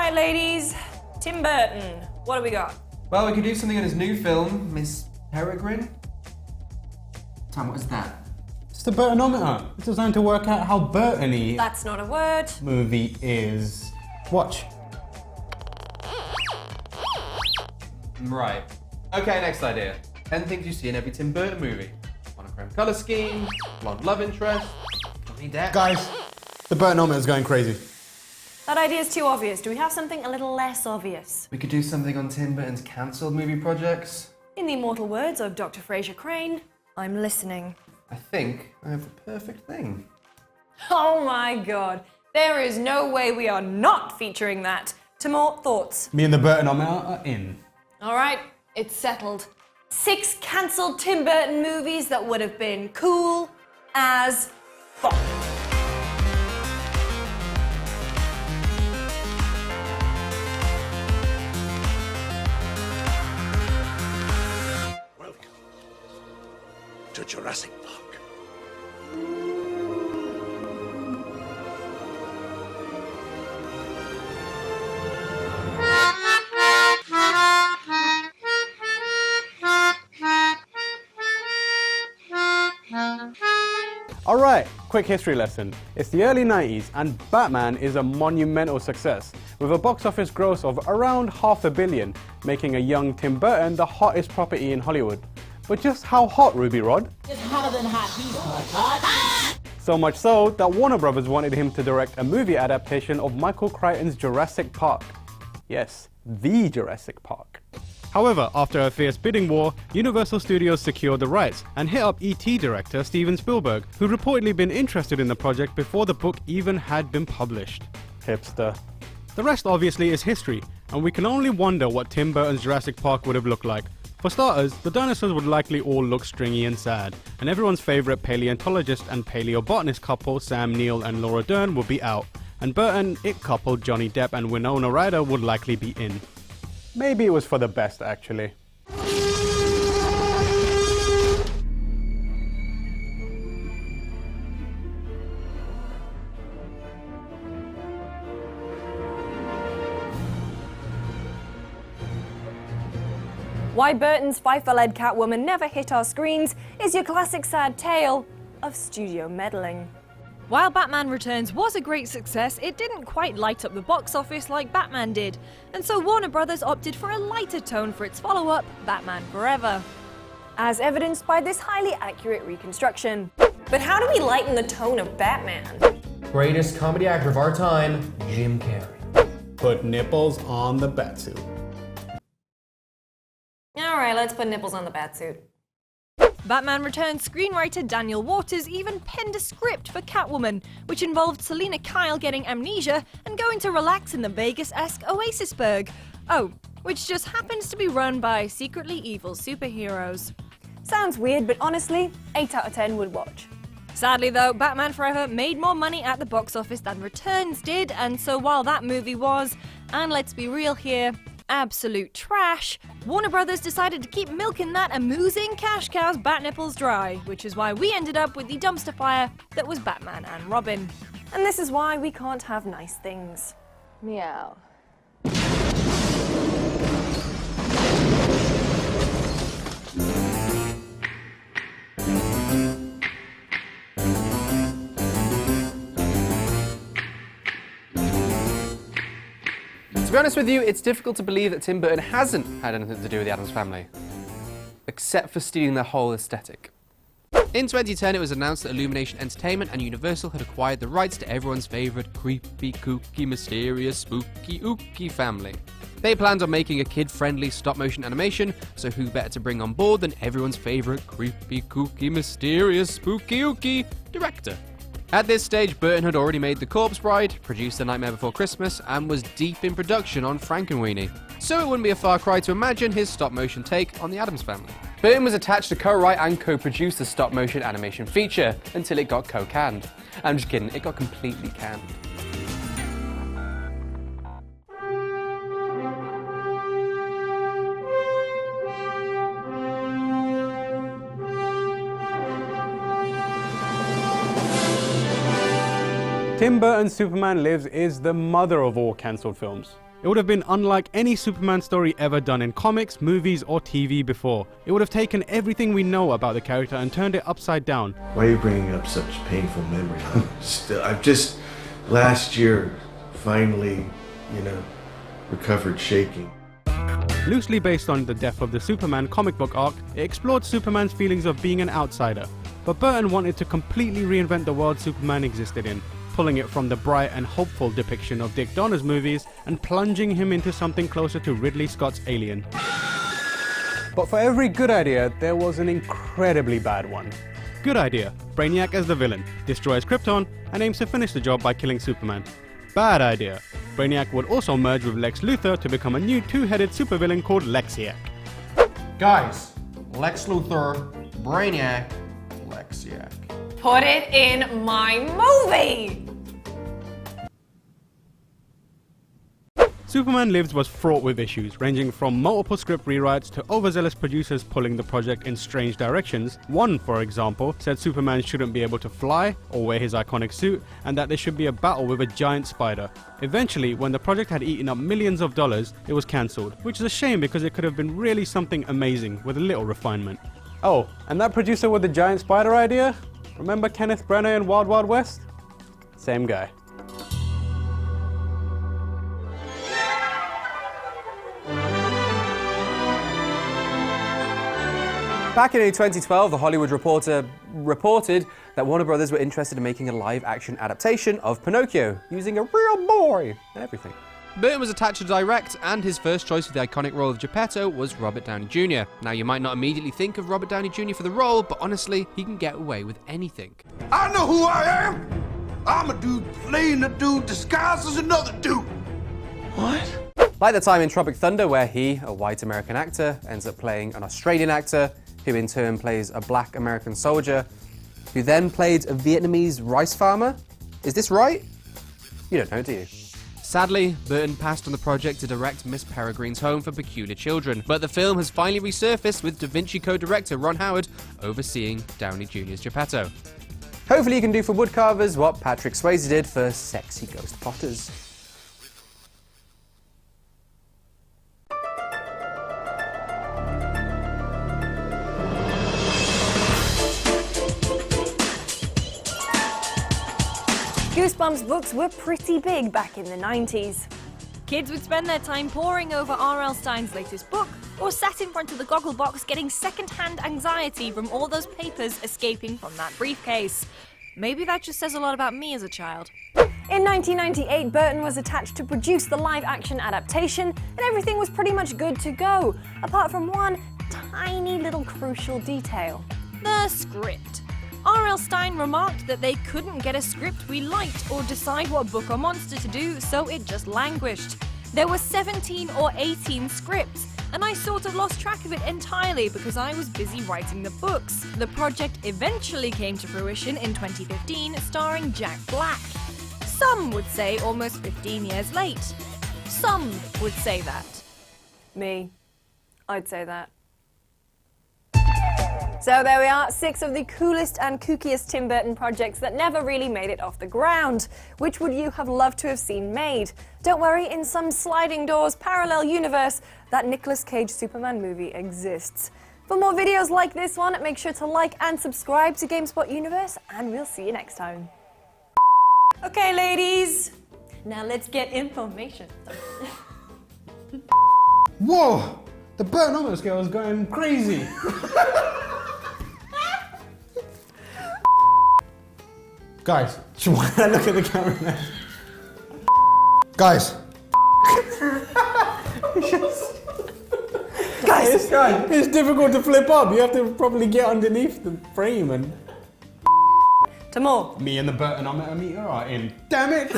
right, ladies. Tim Burton, what do we got? Well, we could do something in his new film, Miss Peregrine. Tom, what is that? It's the Burtonometer. It's designed to work out how Burton-y That's not a word. movie is. Watch. Right. Okay, next idea. 10 things you see in every Tim Burton movie. Monochrome colour scheme, blonde love interest, Johnny Depp. Guys, the Burtonometer is going crazy. That idea is too obvious. Do we have something a little less obvious? We could do something on Tim Burton's cancelled movie projects. In the immortal words of Dr. Fraser Crane, I'm listening. I think I have the perfect thing. Oh my god. There is no way we are not featuring that. Tamoor, thoughts? Me and the Burtonometer are in. All right, it's settled. 6 cancelled Tim Burton movies that would have been cool as fuck. Welcome to Jurassic Park. Alright, quick history lesson. It's the early 90s and Batman is a monumental success, with a box office gross of around $500 million, making a young Tim Burton the hottest property in Hollywood. But just how hot, Ruby Rod? It's hotter than hot. He's hot. So much so that Warner Brothers wanted him to direct a movie adaptation of Michael Crichton's Jurassic Park. Yes, the Jurassic Park. However, after a fierce bidding war, Universal Studios secured the rights and hit up E.T. director Steven Spielberg, who'd reportedly been interested in the project before the book even had been published. Hipster. The rest obviously is history, and we can only wonder what Tim Burton's Jurassic Park would have looked like. For starters, the dinosaurs would likely all look stringy and sad, and everyone's favourite paleontologist and paleobotanist couple Sam Neill and Laura Dern would be out, and Burton it couple Johnny Depp and Winona Ryder would likely be in. Maybe it was for the best, actually. Why Burton's Pfeiffer-led Catwoman never hit our screens is your classic sad tale of studio meddling. While Batman Returns was a great success, it didn't quite light up the box office like Batman did, and so Warner Brothers opted for a lighter tone for its follow-up, Batman Forever, as evidenced by this highly accurate reconstruction. But how do we lighten the tone of Batman? Greatest comedy actor of our time, Jim Carrey. Put nipples on the batsuit. Alright, let's put nipples on the batsuit. Batman Returns screenwriter Daniel Waters even penned a script for Catwoman, which involved Selina Kyle getting amnesia and going to relax in the Vegas-esque Oasisburg. Oh, which just happens to be run by secretly evil superheroes. Sounds weird, but honestly, 8 out of 10 would watch. Sadly though, Batman Forever made more money at the box office than Returns did, and so while that movie was, and let's be real here, absolute trash, Warner Brothers decided to keep milking that amusing cash cow's bat nipples dry, which is why we ended up with the dumpster fire that was Batman and Robin. And this is why we can't have nice things. Meow. To be honest with you, it's difficult to believe that Tim Burton hasn't had anything to do with the Addams Family, except for stealing their whole aesthetic. In 2010, it was announced that Illumination Entertainment and Universal had acquired the rights to everyone's favourite creepy, kooky, mysterious, spooky, ooky family. They planned on making a kid-friendly stop-motion animation, so who better to bring on board than everyone's favourite creepy, kooky, mysterious, spooky, ooky director? At this stage, Burton had already made The Corpse Bride, produced The Nightmare Before Christmas, and was deep in production on Frankenweenie. So it wouldn't be a far cry to imagine his stop-motion take on the Addams Family. Burton was attached to co-write and co-produce the stop-motion animation feature until it got co-canned. I'm just kidding, it got completely canned. Tim Burton's Superman Lives is the mother of all cancelled films. It would have been unlike any Superman story ever done in comics, movies, or TV before. It would have taken everything we know about the character and turned it upside down. Why are you bringing up such painful memories? I've just, last year, finally, recovered shaking. Loosely based on the Death of the Superman comic book arc, it explored Superman's feelings of being an outsider. But Burton wanted to completely reinvent the world Superman existed in, pulling it from the bright and hopeful depiction of Dick Donner's movies and plunging him into something closer to Ridley Scott's Alien. But for every good idea, there was an incredibly bad one. Good idea: Brainiac as the villain, destroys Krypton, and aims to finish the job by killing Superman. Bad idea: Brainiac would also merge with Lex Luthor to become a new two-headed supervillain called Lexiac. Guys, Lex Luthor, Brainiac, Lexiac. Put it in my movie! Superman Lives was fraught with issues, ranging from multiple script rewrites to overzealous producers pulling the project in strange directions. One, for example, said Superman shouldn't be able to fly or wear his iconic suit, and that there should be a battle with a giant spider. Eventually, when the project had eaten up millions of dollars, it was cancelled, which is a shame because it could have been really something amazing with a little refinement. Oh, and that producer with the giant spider idea? Remember Kenneth Branagh in Wild Wild West? Same guy. Back in 2012, The Hollywood Reporter reported that Warner Brothers were interested in making a live-action adaptation of Pinocchio, using a real boy and everything. Burton was attached to direct, and his first choice for the iconic role of Geppetto was Robert Downey Jr. Now, you might not immediately think of Robert Downey Jr. for the role, but honestly, he can get away with anything. I know who I am. I'm a dude playing a dude disguised as another dude. What? Like the time in Tropic Thunder, where he, a white American actor, ends up playing an Australian actor, who in turn plays a black American soldier, who then played a Vietnamese rice farmer. Is this right? You don't know, do you? Sadly, Burton passed on the project to direct Miss Peregrine's Home for Peculiar Children, but the film has finally resurfaced with Da Vinci Code director Ron Howard overseeing Downey Jr.'s Geppetto. Hopefully you can do for woodcarvers what Patrick Swayze did for sexy ghost potters. Goosebumps books were pretty big back in the 90s. Kids would spend their time poring over R.L. Stine's latest book, or sat in front of the goggle box getting second-hand anxiety from all those papers escaping from that briefcase. Maybe that just says a lot about me as a child. In 1998, Burton was attached to produce the live-action adaptation, and everything was pretty much good to go, apart from one tiny little crucial detail: the script. R.L. Stine remarked that they couldn't get a script we liked or decide what book or monster to do, so it just languished. There were 17 or 18 scripts, and I sort of lost track of it entirely because I was busy writing the books. The project eventually came to fruition in 2015, starring Jack Black. Some would say almost 15 years late. Some would say that. Me. I'd say that. So there we are, 6 of the coolest and kookiest Tim Burton projects that never really made it off the ground. Which would you have loved to have seen made? Don't worry, in some sliding doors parallel universe, that Nicolas Cage Superman movie exists. For more videos like this one, make sure to like and subscribe to GameSpot Universe, and we'll see you next time. Okay, ladies, now let's get information. Whoa! The Burton scale is going crazy! Guys, look at the camera now. Guys. Guys, it's difficult to flip up. You have to probably get underneath the frame and... Tamoor. Me and the Burton meter are in. Damn it!